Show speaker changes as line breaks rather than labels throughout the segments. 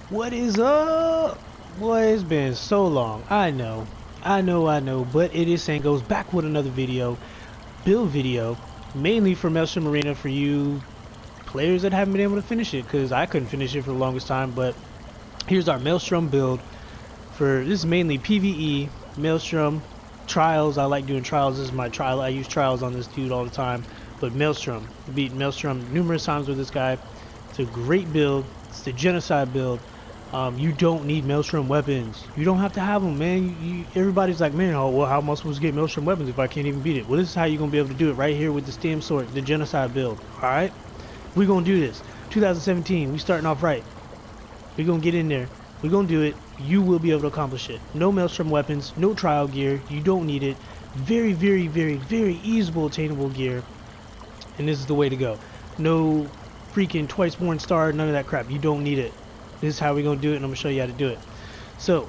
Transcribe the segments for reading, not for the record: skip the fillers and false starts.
What is up? Boy, it's been so long. I know, but it is Sango's back with another build video, mainly for Maelstrom Arena for you players that haven't been able to finish it, because I couldn't finish it for the longest time. But here's our Maelstrom build for this is mainly PvE, Maelstrom, trials. I like doing trials. This is my trial. I use trials on this dude all the time. But Maelstrom, beat Maelstrom numerous times with this guy. It's a great build. It's the Genocide build. You don't need Maelstrom weapons. You don't have to have them, man. Everybody's like, man, oh, well, how am I supposed to get Maelstrom weapons if I can't even beat it? Well, this is how you're going to be able to do it right here with the stem sword, the Genocide build. Alright? We're going to do this. 2017, we starting off right. We're going to get in there. We're going to do it. You will be able to accomplish it. No Maelstrom weapons, no trial gear. You don't need it. Very, very, very, very easable, attainable gear. And this is the way to go. No freaking twice born star, none of that crap. You don't need it. This is how we're going to do it, and I'm going to show you how to do it. So,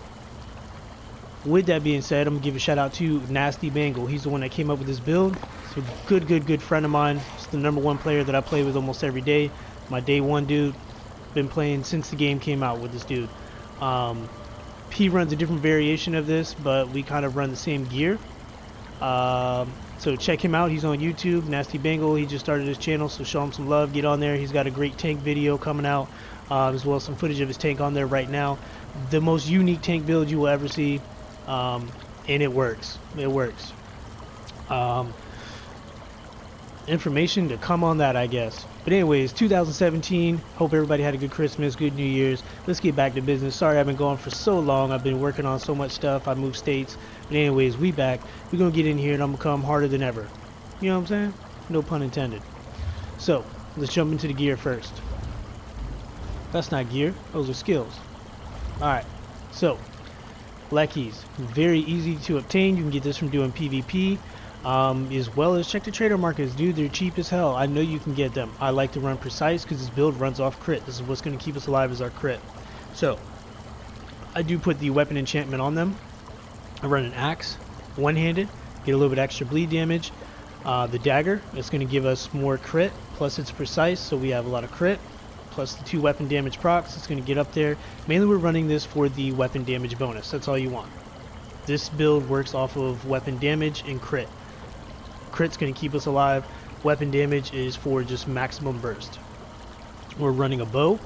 with that being said, I'm going to give a shout out to NastyBengal. He's the one that came up with this build. He's a good friend of mine. He's the #1 player that I play with almost every day. My day one dude. Been playing since the game came out with this dude. He runs a different variation of this, but we kind of run the same gear. So check him out. He's on YouTube, NastyBengal. He just started his channel, so show him some love. Get on there. He's got a great tank video coming out, as well as some footage of his tank on there right now. The most unique tank build you will ever see, and it works. It works. Information to come on that, I guess. But anyways, 2017. Hope everybody had a good Christmas, good New Year's. Let's get back to business. Sorry I've been gone for so long. I've been working on so much stuff. I moved states. But anyways, we back. We're gonna get in here and I'm gonna come harder than ever. You know what I'm saying? No pun intended. So let's jump into the gear first. That's not gear. Those are skills. Alright. So Leckies. Very easy to obtain. You can get this from doing PvP. As well as check the trader markets, dude. They're cheap as hell. I know you can get them. I like to run precise because this build runs off crit. This is what's going to keep us alive, is our crit. So I do put the weapon enchantment on them. I run an axe, one-handed, get a little bit extra bleed damage. The dagger, it's going to give us more crit, plus it's precise, so we have a lot of crit, plus the 2 weapon damage procs. It's going to get up there. Mainly we're running this for the weapon damage bonus. That's all you want. This build works off of weapon damage and crit. Crit's going to keep us alive. Weapon damage is for just maximum burst. We're running a bow.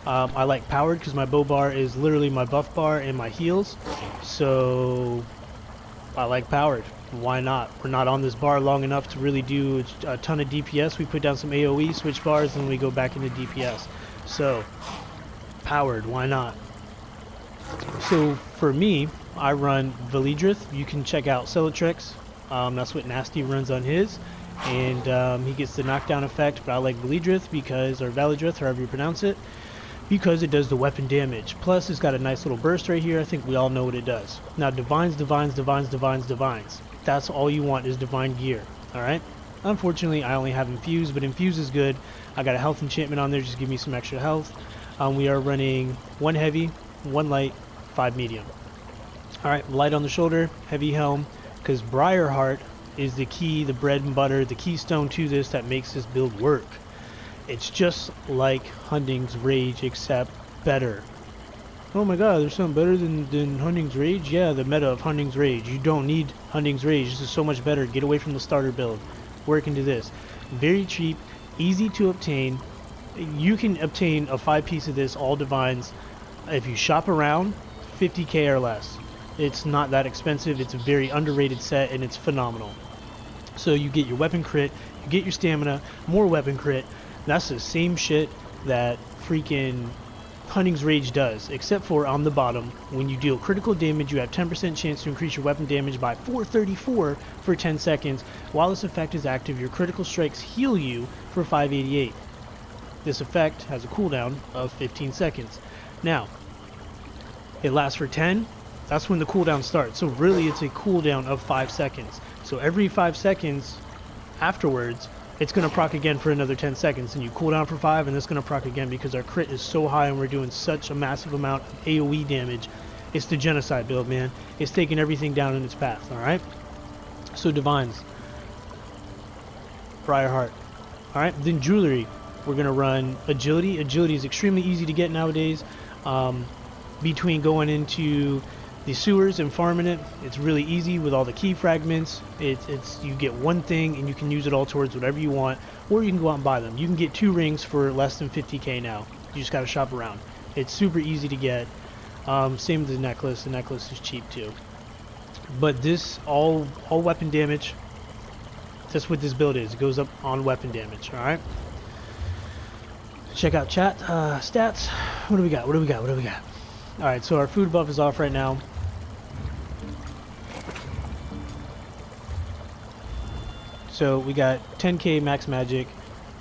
I like powered because my bow bar is literally my buff bar and my heals. So I like powered. Why not? We're not on this bar long enough to really do a ton of DPS. We put down some AoE, switch bars, and we go back into DPS. So powered, why not? So for me, I run Velidrith. You can check out Celotrix. That's what Nasty runs on his, and he gets the knockdown effect. But I like Velidrith because, or Velidrith, however you pronounce it, because it does the weapon damage. Plus, it's got a nice little burst right here. I think we all know what it does. Now, divines. That's all you want is divine gear. All right. Unfortunately, I only have infuse, but infuse is good. I got a health enchantment on there, just give me some extra health. We are running 1 heavy, 1 light, 5 medium. All right, light on the shoulder, heavy helm. Because Briarheart is the key, the bread and butter, the keystone to this that makes this build work. It's just like Hunting's Rage, except better. Oh my god, there's something better than Hunting's Rage? Yeah, the meta of Hunting's Rage. You don't need Hunting's Rage. This is so much better. Get away from the starter build. Work into this. Very cheap, easy to obtain. You can obtain a 5-piece of this, all divines, if you shop around, 50k or less. It's not that expensive. It's a very underrated set, and it's phenomenal. So you get your weapon crit, you get your stamina, more weapon crit. That's the same shit that freaking Hunting's Rage does, except for on the bottom, when you deal critical damage, you have 10% chance to increase your weapon damage by 434 for 10 seconds. While this effect is active, your critical strikes heal you for 588. This effect has a cooldown of 15 seconds. Now, it lasts for 10. That's when the cooldown starts. So really it's a cooldown of 5 seconds. So every 5 seconds afterwards, it's going to proc again for another 10 seconds. And you cool down for 5 and it's going to proc again because our crit is so high and we're doing such a massive amount of AoE damage. It's the Genocide build, man. It's taking everything down in its path, alright? So divines. Briarheart. Alright, then jewelry. We're going to run agility. Agility is extremely easy to get nowadays. Between going into the sewers and farming it, it's really easy with all the key fragments. It's you get one thing and you can use it all towards whatever you want, or you can go out and buy them. You can get 2 rings for less than 50k now. You just gotta shop around. It's super easy to get. Same with the necklace. The necklace is cheap too. But this all weapon damage. That's what this build is. It goes up on weapon damage. All right. Check out chat stats. What do we got? What do we got? What do we got? All right. So our food buff is off right now. So we got 10k max magic.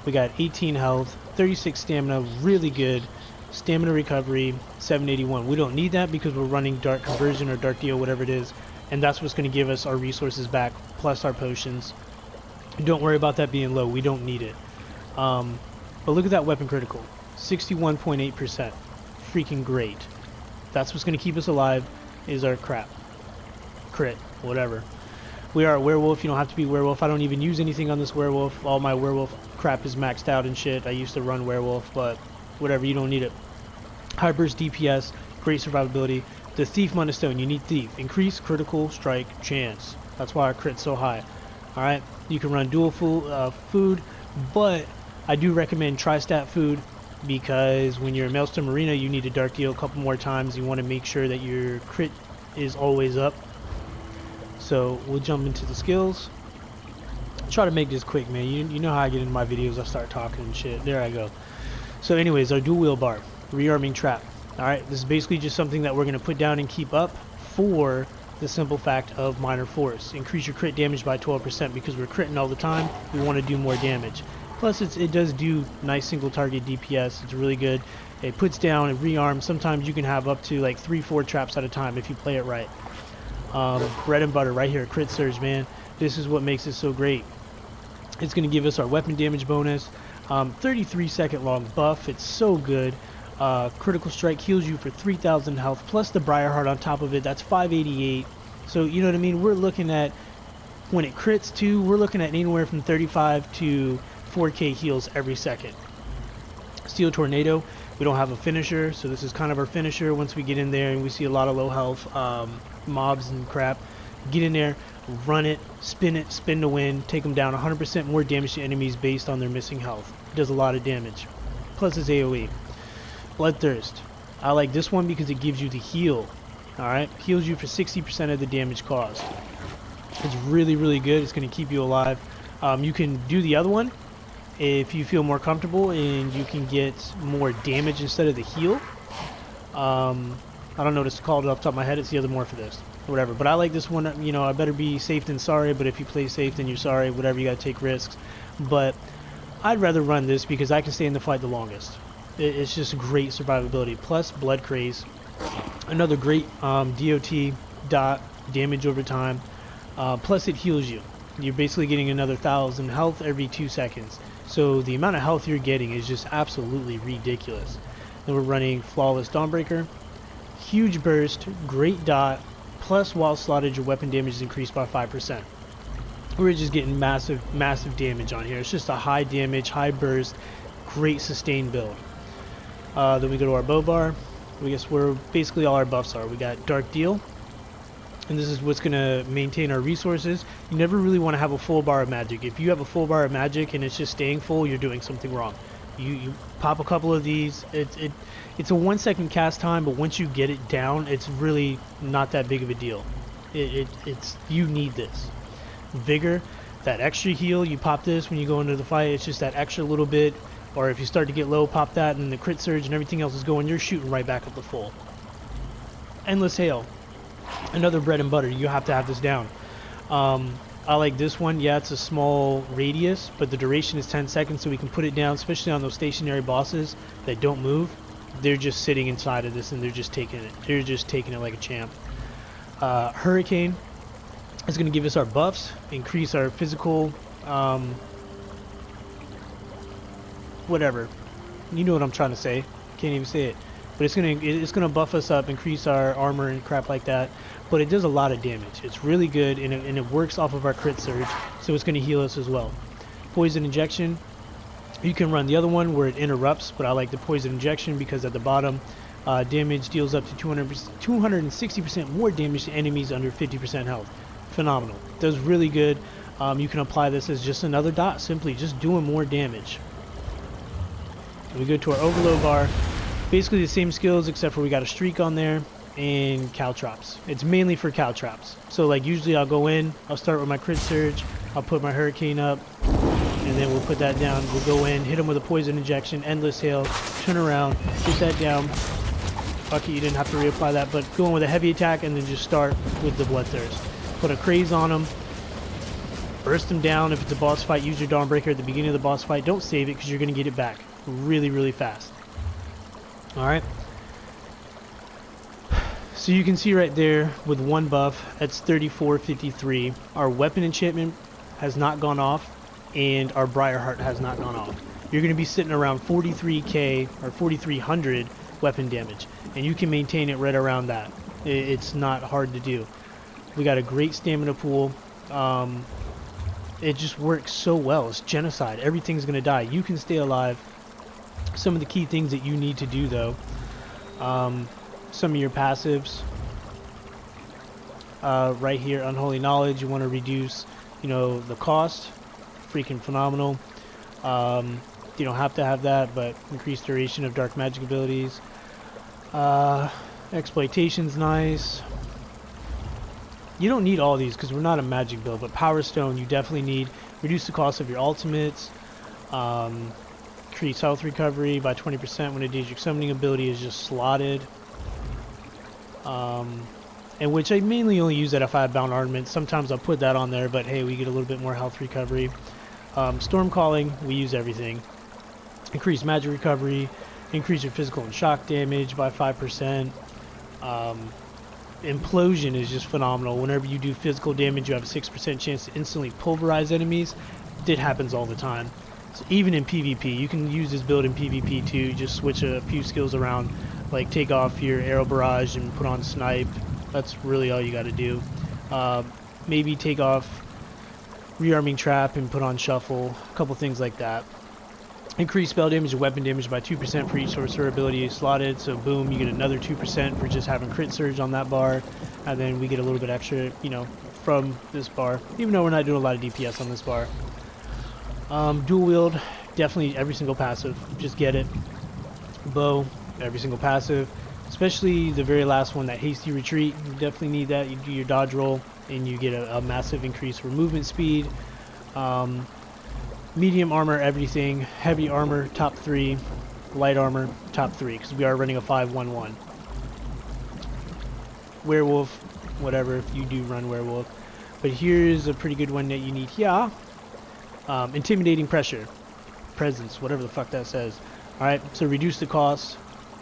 We got 18 health, 36 stamina. Really good. Stamina recovery 781. We don't need that because we're running dark conversion or dark deal, whatever it is, and that's what's going to give us our resources back plus our potions. Don't worry about that being low. We don't need it. But look at that weapon critical, 61.8%. Freaking great. That's what's going to keep us alive. Is our crit, whatever. We are a werewolf. You don't have to be werewolf. I don't even use anything on this werewolf. All my werewolf crap is maxed out and shit. I used to run werewolf, but whatever, you don't need it. High burst DPS, great survivability. The thief monostone, you need thief. Increase critical strike chance. That's why our crit's so high. Alright, you can run dual food, but I do recommend tri-stat food because when you're in Maelstrom Arena, you need a dark deal a couple more times. You want to make sure that your crit is always up. So we'll jump into the skills. Try to make this quick, man. You know how I get into my videos, I start talking and shit. There I go. So anyways, our dual wheel bar, rearming trap. Alright, this is basically just something that we're going to put down and keep up for the simple fact of minor force. Increase your crit damage by 12% because we're critting all the time. We want to do more damage. Plus it does do nice single target DPS. It's really good. It puts down and rearms. Sometimes you can have up to like 3-4 traps at a time if you play it right. Bread and butter right here, crit surge, man. This is what makes it so great. It's going to give us our weapon damage bonus. 33 second long buff. It's so good. Critical strike heals you for 3,000 health plus the Briarheart on top of it. That's 588. So you know what I mean. We're looking at, when it crits too, we're looking at anywhere from 35 to 4k heals every second. Steel Tornado, we don't have a finisher, so this is kind of our finisher. Once we get in there and we see a lot of low health mobs and crap, get in there, run it, spin to win, take them down. 100% more damage to enemies based on their missing health. It does a lot of damage. Plus it's AoE. Bloodthirst. I like this one because it gives you the heal. Alright, heals you for 60% of the damage caused. It's really, really good. It's going to keep you alive. You can do the other one if you feel more comfortable and you can get more damage instead of the heal. I don't know what it's called off the top of my head. It's the other more for this. Whatever. But I like this one. You know, I better be safe than sorry, but if you play safe then you're sorry. Whatever, you got to take risks. But I'd rather run this because I can stay in the fight the longest. It's just great survivability. Plus blood craze. Another great dot damage over time. Plus it heals you. You're basically getting another 1,000 health every 2 seconds. So the amount of health you're getting is just absolutely ridiculous. Then we're running Flawless Dawnbreaker. Huge burst, great dot, plus while slotted your weapon damage is increased by 5%. We're just getting massive damage on here. It's just a high damage, high burst, great sustained build. Then we go to our bow bar. I guess where basically all our buffs are. We got Dark Deal, and this is what's going to maintain our resources. You never really want to have a full bar of magic. If you have a full bar of magic and it's just staying full, you're doing something wrong. You pop a couple of these. It's a 1 second cast time, but once you get it down, it's really not that big of a deal. It's you need this. Vigor, that extra heal, you pop this when you go into the fight. It's just that extra little bit. Or if you start to get low, pop that, and the crit surge and everything else is going, you're shooting right back up the full. Endless Hail, another bread and butter. You have to have this down. I like this one. Yeah, it's a small radius, but the duration is 10 seconds, so we can put it down, especially on those stationary bosses that don't move. They're just sitting inside of this, and they're just taking it. They're just taking it like a champ. Hurricane is going to give us our buffs, increase our physical... whatever, you know what I'm trying to say. Can't even say it, but it's gonna buff us up, increase our armor and crap like that. But it does a lot of damage. It's really good, and it works off of our crit surge, so it's gonna heal us as well. Poison injection. You can run the other one where it interrupts, but I like the poison injection because at the bottom Damage deals up to 260% more damage to enemies under 50% health. Phenomenal. Does really good. You can apply this as just another dot, simply just doing more damage. We go to our overload bar. Basically the same skills except for we got a streak on there and caltrops. It's mainly for caltrops. So like usually I'll go in, I'll start with my crit surge, I'll put my hurricane up, and then we'll put that down. We'll go in, hit him with a poison injection, endless hail, turn around, get that down. Fuck it, you didn't have to reapply that, but go in with a heavy attack and then just start with the bloodthirst. Put a craze on him, burst him down. If it's a boss fight, use your Dawnbreaker at the beginning of the boss fight. Don't save it because you're going to get it back really, really fast. Alright. So you can see right there with one buff, that's 3453. Our weapon enchantment has not gone off, and our Briarheart has not gone off. You're going to be sitting around 43k or 4300 weapon damage, and you can maintain it right around that. It's not hard to do. We got a great stamina pool. It just works so well. It's genocide. Everything's going to die. You can stay alive. Some of the key things that you need to do though, some of your passives right here, Unholy Knowledge, you want to reduce, you know, the cost. Freaking phenomenal. You don't have to have that, but increased duration of dark magic abilities. Exploitation's nice. You don't need all these because we're not a magic build, but Power Stone you definitely need. Reduce the cost of your ultimates. Increase health recovery by 20% when a Daedric summoning ability is just slotted. And which I mainly only use that if I have bound armament. Sometimes I'll put that on there, but hey, we get a little bit more health recovery. Storm Calling, we use everything. Increase magic recovery, increase your physical and shock damage by 5%. Implosion is just phenomenal. Whenever you do physical damage, you have a 6% chance to instantly pulverize enemies. It happens all the time. So even in PvP, you can use this build in PvP too. Just switch a few skills around, like take off your arrow barrage and put on snipe. That's really all you got to do. Maybe take off rearming trap and put on shuffle. A couple things like that. Increase spell damage and weapon damage by 2% for each sorcerer ability slotted. So boom, you get another 2% for just having crit surge on that bar, and then we get a little bit extra, you know, from this bar. Even though we're not doing a lot of DPS on this bar. Dual wield, definitely every single passive. Just get it. Bow, every single passive. Especially the very last one, that hasty retreat. You definitely need that. You do your dodge roll, and you get a massive increase for movement speed. Medium armor, everything. Heavy armor, top 3. Light armor, top 3, because we are running a 5-1-1. Werewolf, whatever, if you do run werewolf. But here's a pretty good one that you need here. Intimidating pressure. Presence, whatever the fuck that says. Alright, so reduce the cost.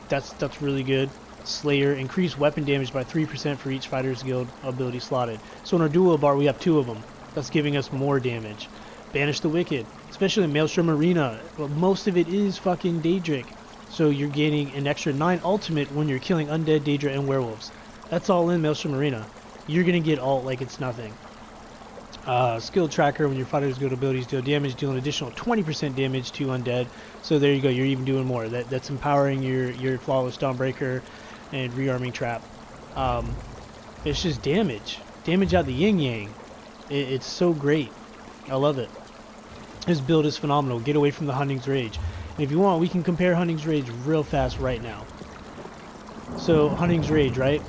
That's really good. Slayer, increase weapon damage by 3% for each fighter's guild ability slotted. So in our duo bar, we have 2 of them. That's giving us more damage. Banish the Wicked, especially in Maelstrom Arena. Well, most of it is fucking Daedric. So you're getting an extra 9 ultimate when you're killing undead, Daedra, and werewolves. That's all in Maelstrom Arena. You're gonna get ult like it's nothing. Skill tracker, when your fighter's guild abilities deal damage, deal an additional 20% damage to undead. So there you go, you're even doing more. That's empowering your flawless Dawnbreaker and rearming trap. It's just damage. Damage out the yin yang. It's so great. I love it. This build is phenomenal. Get away from the Hunting's Rage. And if you want, we can compare Hunting's Rage real fast right now. So Hunting's Rage, right?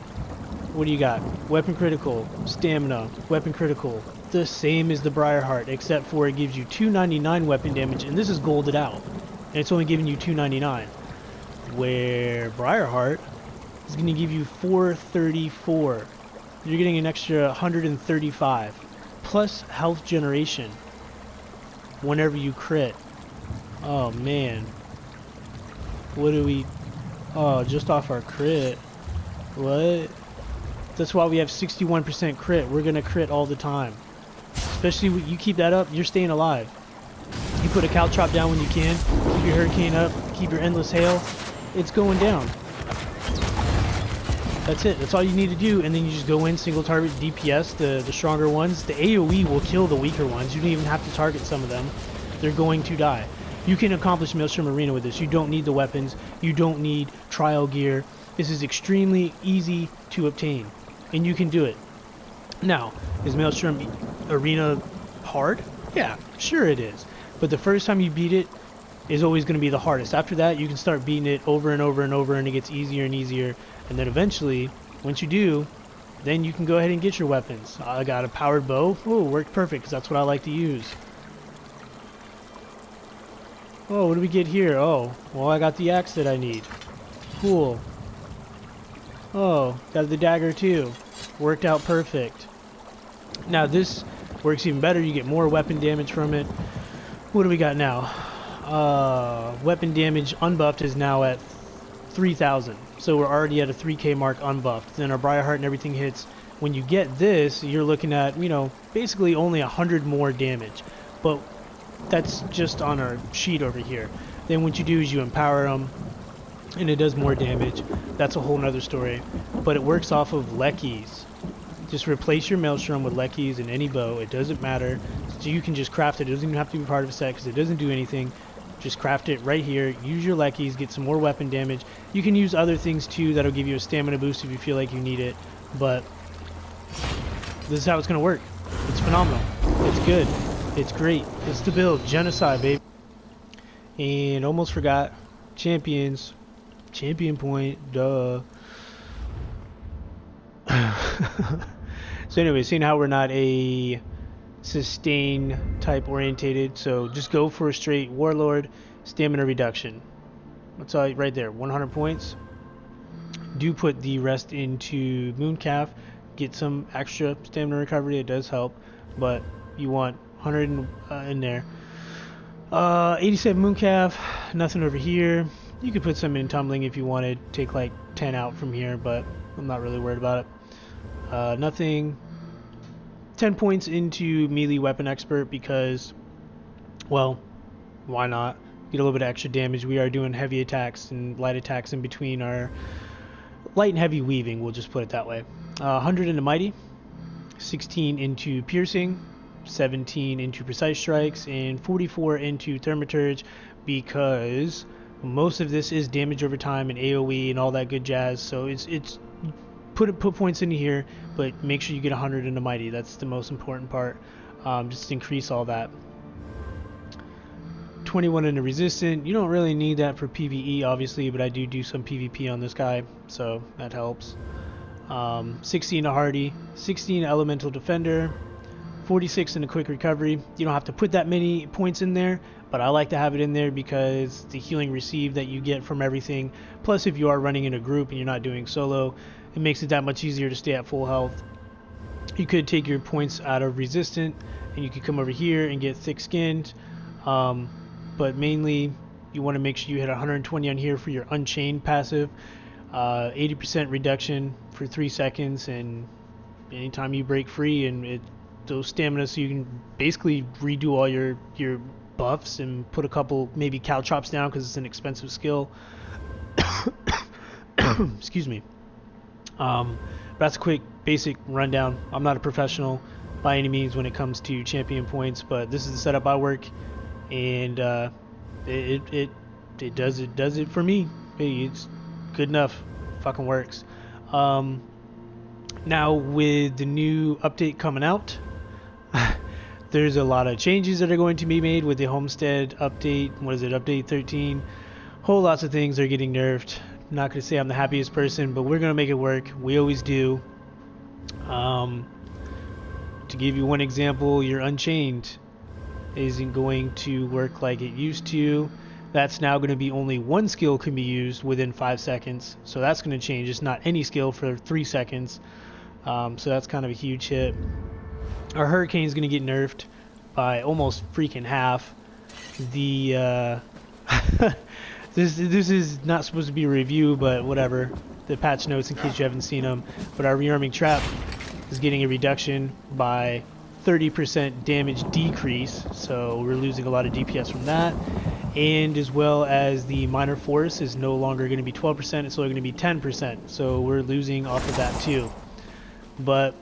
What do you got? Weapon critical, stamina, weapon critical. The same as the Briarheart, except for it gives you 299 weapon damage, and this is golded out. And it's only giving you 299. Where Briarheart is going to give you 434. You're getting an extra 135. Plus health generation whenever you crit. Oh man. What do we... Oh, just off our crit. What? That's why we have 61% crit. We're going to crit all the time. Especially when you keep that up, you're staying alive. You put a caltrop down when you can. Keep your hurricane up. Keep your endless hail. It's going down. That's it. That's all you need to do. And then you just go in, single target DPS, the stronger ones. The AoE will kill the weaker ones. You don't even have to target some of them. They're going to die. You can accomplish Maelstrom Arena with this. You don't need the weapons. You don't need trial gear. This is extremely easy to obtain, and you can do it. Now, is Maelstrom Arena hard? Yeah, sure it is. But the first time you beat it is always going to be the hardest. After that, you can start beating it over and over and over, and it gets easier and easier. And then eventually, once you do, then you can go ahead and get your weapons. I got a powered bow. Oh, worked perfect, because that's what I like to use. Oh, what do we get here? Oh, well, I got the axe that I need. Cool. Oh, got the dagger too. Worked out perfect. Now this works even better. You get more weapon damage from it. What do we got now? Weapon damage unbuffed is now at 3,000. So we're already at a 3k mark unbuffed. Then our Briarheart and everything hits. When you get this, you're looking at, you know, basically only 100 more damage. But that's just on our sheet over here. Then what you do is you empower them, and it does more damage. That's a whole nother story. But it works off of Leckies. Just replace your Maelstrom with Leckies in any bow. It doesn't matter. So you can just craft it. It doesn't even have to be part of a set because it doesn't do anything. Just craft it right here. Use your Leckies. Get some more weapon damage. You can use other things too that'll give you a stamina boost if you feel like you need it. But this is how it's going to work. It's phenomenal. It's good. It's great. It's the build. Genocide, baby. And almost forgot. Champions. Champion point. Duh. So anyway, seeing how we're not a sustain type orientated, so just go for a straight warlord stamina reduction. That's all right there. 100 points. Do put the rest into Mooncalf. Get some extra stamina recovery. It does help, but you want 100 in there. 87 Mooncalf. Nothing over here. You could put some in tumbling if you wanted. Take like 10 out from here, but I'm not really worried about it. Nothing. 10 points into melee weapon expert because, well, why not? Get a little bit of extra damage. We are doing heavy attacks and light attacks in between our light and heavy weaving, we'll just put it that way. 100 into mighty, 16 into piercing, 17 into precise strikes, and 44 into thaumaturge because most of this is damage over time and AoE and all that good jazz. So it's put points into here, but make sure you get 100 into mighty. That's the most important part. Just increase all that. 21 into resistant. You don't really need that for PvE obviously, but I do some PvP on this guy, so that helps. 16 to hardy, 16 elemental defender, 46 in a quick recovery. You don't have to put that many points in there, but I like to have it in there because the healing received that you get from everything, plus if you are running in a group and you're not doing solo, it makes it that much easier to stay at full health. You could take your points out of resistant and you could come over here and get thick skinned, but mainly you want to make sure you hit 120 on here for your unchained passive. 80% reduction for 3 seconds, and anytime you break free, and those stamina, so you can basically redo all your buffs and put a couple maybe caltrops down because it's an expensive skill. Excuse me. That's a quick basic rundown. I'm not a professional by any means when it comes to champion points, but this is the setup I work, and it does it for me. Hey, it's good enough. Fucking works. Now with the new update coming out, there's a lot of changes that are going to be made with the Homestead update. What is it? Update 13. Whole lots of things are getting nerfed. I'm not going to say I'm the happiest person, but we're going to make it work. We always do. To give you one example, your Unchained isn't going to work like it used to. That's now going to be only one skill can be used within 5 seconds. So that's going to change. It's not any skill for 3 seconds. So that's kind of a huge hit. Our Hurricane is going to get nerfed by almost freaking half. The this is not supposed to be a review, but whatever. The patch notes in case you haven't seen them. But our Rearming Trap is getting a reduction by 30% damage decrease. So we're losing a lot of DPS from that. And as well as the Minor Force is no longer going to be 12%, it's only going to be 10%. So we're losing off of that too. But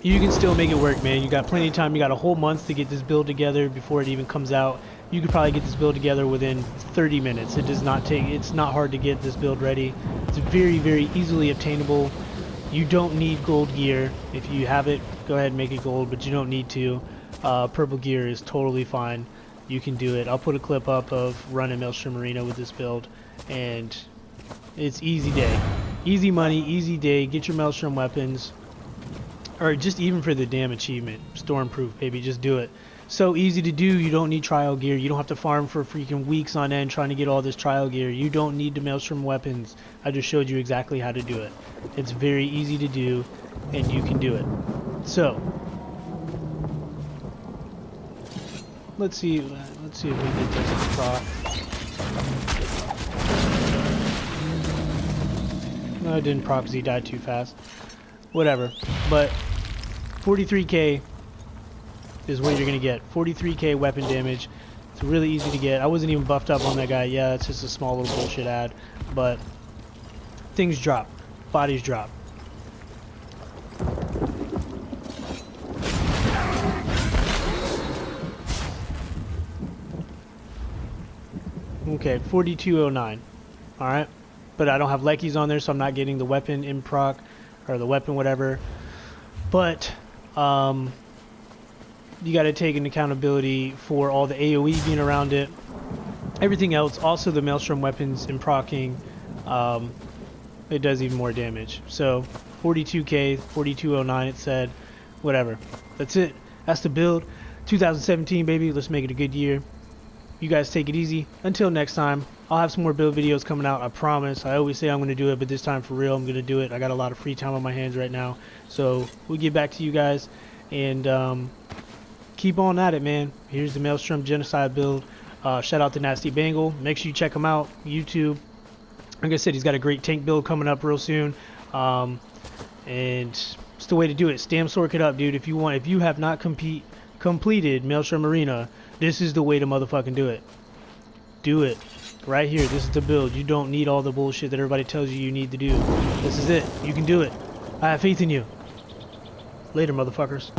you can still make it work, man. You got plenty of time. You got a whole month to get this build together before it even comes out. you could probably get this build together within 30 minutes. It does not take, it's not hard to get this build ready. It's very, very easily obtainable. You don't need gold gear. If you have it, go ahead and make it gold, but you don't need to. Purple gear is totally fine. You can do it. I'll put a clip up of running Maelstrom Arena with this build, and it's easy day. Easy money, easy day. Get your Maelstrom weapons, or just even for the damn achievement, Stormproof, baby, just do it. So easy to do. You don't need trial gear. You don't have to farm for freaking weeks on end trying to get all this trial gear. You don't need the Maelstrom weapons. I just showed you exactly how to do it. It's very easy to do, and you can do it. So let's see if we get this proc. No, it didn't proc because he died too fast. Whatever. But 43k is what you're gonna get. 43k weapon damage. It's really easy to get. I wasn't even buffed up on that guy. Yeah, it's just a small little bullshit ad, but things drop, bodies drop. Okay, 4209. All right, but I don't have Leckies on there, so I'm not getting the weapon in proc, or the weapon whatever. But you got to take an accountability for all the AoE being around it. Everything else, also the Maelstrom weapons in proccing, it does even more damage. So 42k, 4209 it said, whatever. That's it. That's the build. 2017, baby. Let's make it a good year. You guys take it easy. Until next time, I'll have some more build videos coming out, I promise. I always say I'm going to do it, but this time for real, I'm going to do it. I got a lot of free time on my hands right now. So we'll get back to you guys, and keep on at it, man. Here's the Maelstrom Geonocide build. Shout out to NastyBengal. Make sure you check him out. YouTube. Like I said, he's got a great tank build coming up real soon. And it's the way to do it. Stam Sork it up, dude. If you have not completed Maelstrom Arena, this is the way to motherfucking do it. Do it. Right here. This is the build. You don't need all the bullshit that everybody tells you need to do. This is it. You can do it. I have faith in you. Later, motherfuckers.